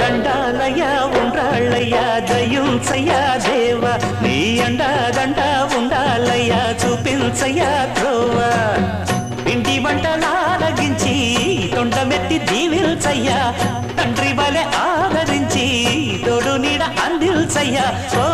దండాలయ్యా ఉండ్రాళ్ళయ్యా దయుంచయ్యా దేవా నీ అండాదండ ఉండాలయ్యా చూపించయ్యా త్రోవా ఇంటి వంటలారగించి తొండమెత్తి దీవిల్చయ్యా తండ్రి వలె ఆదరించి తోడు నీడ అందిల్చయ్యా ఓ